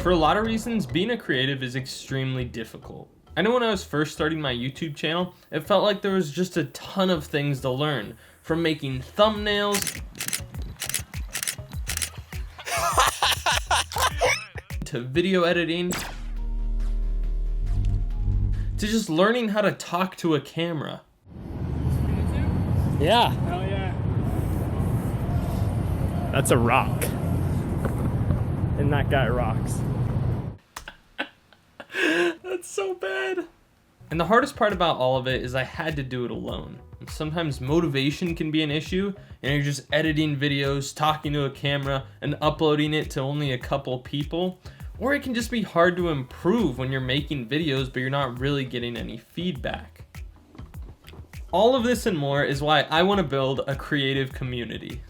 For a lot of reasons, being a creative is extremely difficult. I know when I was first starting my YouTube channel, it felt like there was just a ton of things to learn, from making thumbnails to video editing to just learning how to talk to a camera. Yeah. Hell yeah. That's a rock. And that guy rocks. That's so bad. And the hardest part about all of it is I had to do it alone. And sometimes motivation can be an issue, and you're just editing videos, talking to a camera, and uploading it to only a couple people. Or it can just be hard to improve when you're making videos, but you're not really getting any feedback. All of this and more is why I want to build a creative community.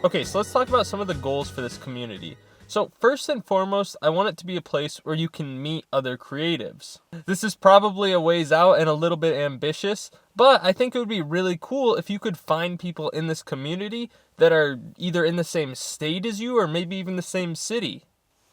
Okay, so let's talk about some of the goals for this community. So first and foremost, I want it to be a place where you can meet other creatives. This is probably a ways out and a little bit ambitious, but I think it would be really cool if you could find people in this community that are either in the same state as you or maybe even the same city.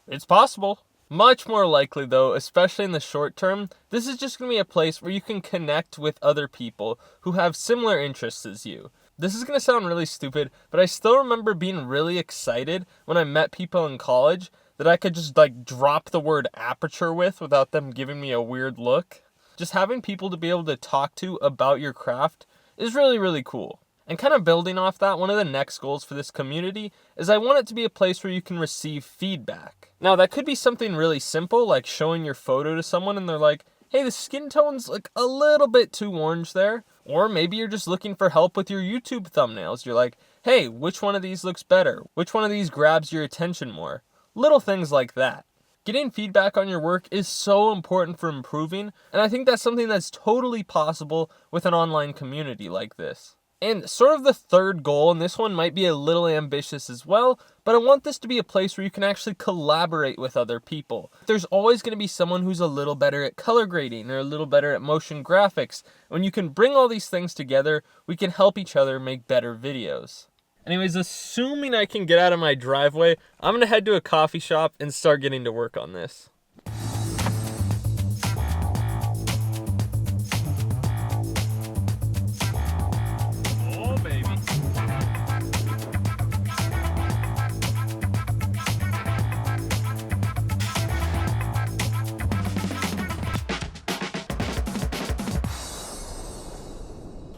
It's possible. Much more likely though, especially in the short term, this is just going to be a place where you can connect with other people who have similar interests as you. This is going to sound really stupid, but I still remember being really excited when I met people in college that I could just drop the word aperture with without them giving me a weird look. Just having people to be able to talk to about your craft is really, really cool. And kind of building off that, one of the next goals for this community is I want it to be a place where you can receive feedback. Now that could be something really simple, like showing your photo to someone and they're like, hey, the skin tone's a little bit too orange there. Or maybe you're just looking for help with your YouTube thumbnails. You're like, hey, which one of these looks better? Which one of these grabs your attention more? Little things like that. Getting feedback on your work is so important for improving, and I think that's something that's totally possible with an online community like this. And sort of the third goal, and this one might be a little ambitious as well, but I want this to be a place where you can actually collaborate with other people. There's always going to be someone who's a little better at color grading or a little better at motion graphics. When you can bring all these things together, we can help each other make better videos. Anyways, assuming I can get out of my driveway, I'm going to head to a coffee shop and start getting to work on this.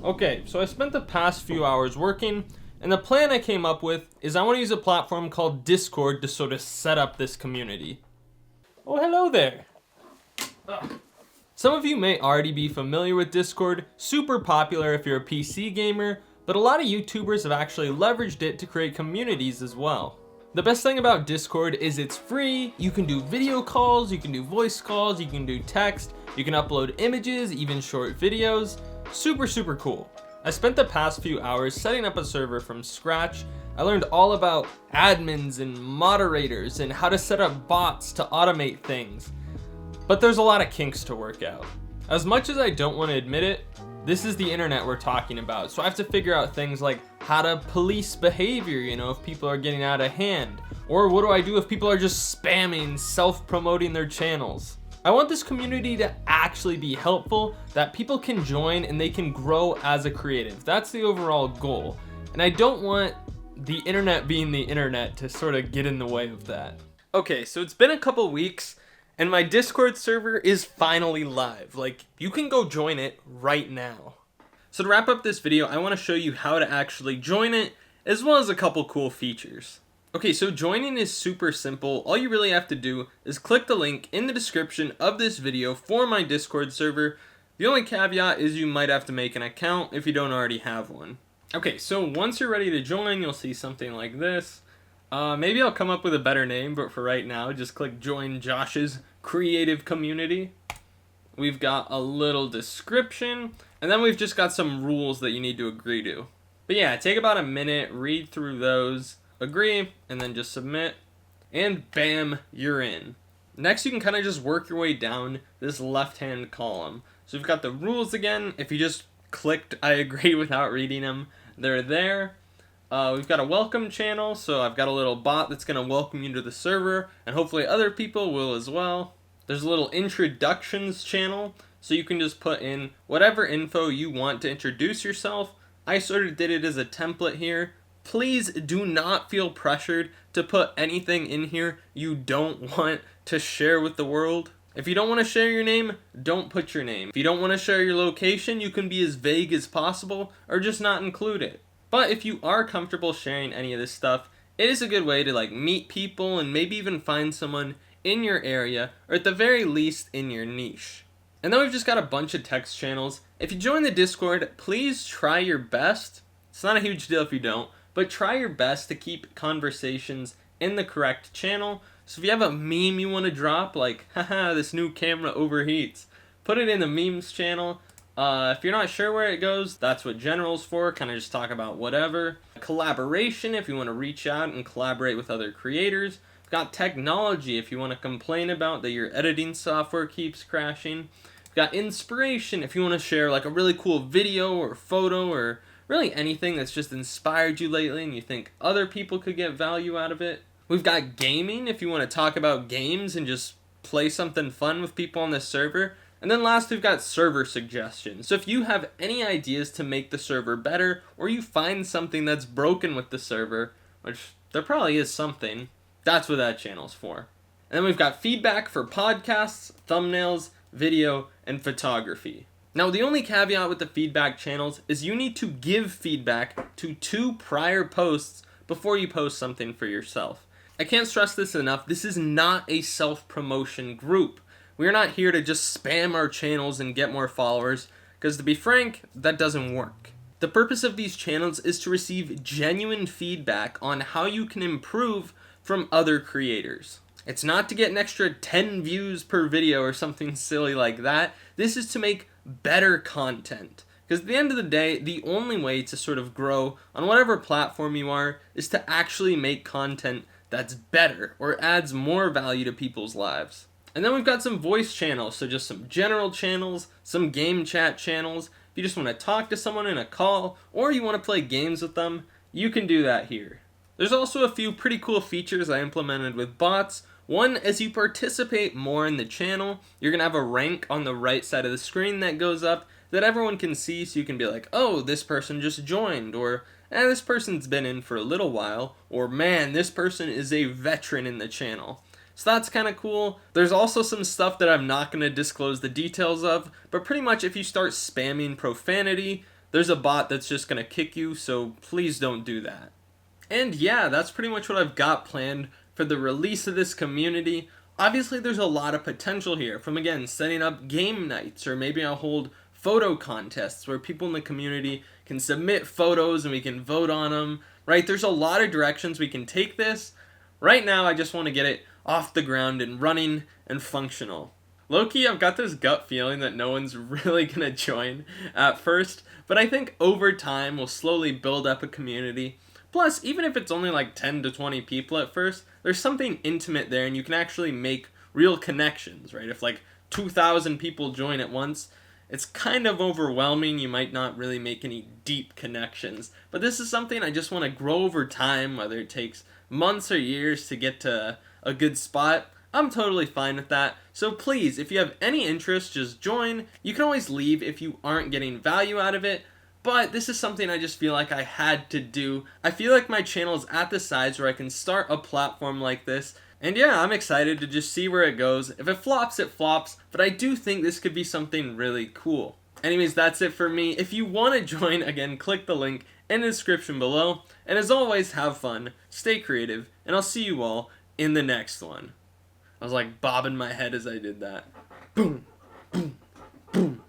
Okay, so I spent the past few hours working, and the plan I came up with is I want to use a platform called Discord to sort of set up this community. Oh, hello there. Some of you may already be familiar with Discord, super popular if you're a PC gamer, but a lot of YouTubers have actually leveraged it to create communities as well. The best thing about Discord is it's free, you can do video calls, you can do voice calls, you can do text, you can upload images, even short videos. Super, super cool. I spent the past few hours setting up a server from scratch. I learned all about admins and moderators and how to set up bots to automate things. But there's a lot of kinks to work out. As much as I don't want to admit it, this is the internet we're talking about. So I have to figure out things like how to police behavior, if people are getting out of hand. Or what do I do if people are just spamming, self-promoting their channels? I want this community to actually be helpful, that people can join and they can grow as a creative. That's the overall goal. And I don't want the internet being the internet to sort of get in the way of that. Okay, so it's been a couple weeks and my Discord server is finally live. You can go join it right now. So to wrap up this video, I want to show you how to actually join it, as well as a couple cool features. Okay, so joining is super simple. All you really have to do is click the link in the description of this video for my Discord server. The only caveat is you might have to make an account if you don't already have one. Okay, so once you're ready to join, you'll see something like this. Maybe I'll come up with a better name, but for right now, just click Join Josh's Creative Community. We've got a little description, and then we've just got some rules that you need to agree to. But yeah, take about a minute, read through those, agree, and then just submit, and bam, you're in. Next, you can kind of just work your way down this left-hand column. So we've got the rules again. If you just clicked I agree without reading them, they're there. We've got a welcome channel, so I've got a little bot that's going to welcome you to the server, and hopefully other people will as well. There's a little introductions channel, so you can just put in whatever info you want to introduce yourself. I sort of did it as a template here. Please do not feel pressured to put anything in here you don't want to share with the world. If you don't want to share your name, don't put your name. If you don't want to share your location, you can be as vague as possible or just not include it. But if you are comfortable sharing any of this stuff, it is a good way to like meet people and maybe even find someone in your area, or at the very least in your niche. And then we've just got a bunch of text channels. If you join the Discord, please try your best. It's not a huge deal if you don't, but try your best to keep conversations in the correct channel. So if you have a meme you want to drop, like, haha, this new camera overheats, put it in the memes channel. If you're not sure where it goes, that's what general's for, kind of just talk about whatever. Collaboration, if you want to reach out and collaborate with other creators. We've got technology, if you want to complain about that your editing software keeps crashing. We've got inspiration, if you want to share like a really cool video or photo or really anything that's just inspired you lately and you think other people could get value out of it. We've got gaming, if you want to talk about games and just play something fun with people on this server. And then last, we've got server suggestions. So if you have any ideas to make the server better, or you find something that's broken with the server, which there probably is something, that's what that channel's for. And then we've got feedback for podcasts, thumbnails, video, and photography. Now, the only caveat with the feedback channels is you need to give feedback to 2 prior posts before you post something for yourself. I can't stress this enough, this is not a self-promotion group. We're not here to just spam our channels and get more followers, because to be frank, that doesn't work. The purpose of these channels is to receive genuine feedback on how you can improve from other creators. It's not to get an extra 10 views per video or something silly like that. This is to make better content. Because at the end of the day, the only way to sort of grow on whatever platform you are is to actually make content that's better or adds more value to people's lives. And then we've got some voice channels, so just some general channels, some game chat channels. If you just want to talk to someone in a call, or you want to play games with them, you can do that here. There's also a few pretty cool features I implemented with bots. One, as you participate more in the channel, you're going to have a rank on the right side of the screen that goes up that everyone can see, so you can be like, oh, this person just joined, or this person's been in for a little while, or man, this person is a veteran in the channel. So that's kind of cool. There's also some stuff that I'm not going to disclose the details of, but pretty much if you start spamming profanity, there's a bot that's just going to kick you, so please don't do that. And yeah, that's pretty much what I've got planned for the release of this community. Obviously, there's a lot of potential here, from again, setting up game nights, or maybe I'll hold photo contests where people in the community can submit photos and we can vote on them, right? There's a lot of directions we can take this. Right now, I just want to get it off the ground and running and functional. Low-key, I've got this gut feeling that no one's really gonna join at first, but I think over time we'll slowly build up a community. Plus, even if it's only like 10 to 20 people at first, there's something intimate there and you can actually make real connections, right? If like 2,000 people join at once, it's kind of overwhelming. You might not really make any deep connections. But this is something I just want to grow over time, whether it takes months or years to get to a good spot. I'm totally fine with that. So please, if you have any interest, just join. You can always leave if you aren't getting value out of it. But this is something I just feel like I had to do. I feel like my channel is at the size where I can start a platform like this. And yeah, I'm excited to just see where it goes. If it flops, it flops. But I do think this could be something really cool. Anyways, that's it for me. If you want to join, again, click the link in the description below. And as always, have fun, stay creative, and I'll see you all in the next one. I was like bobbing my head as I did that. Boom, boom, boom.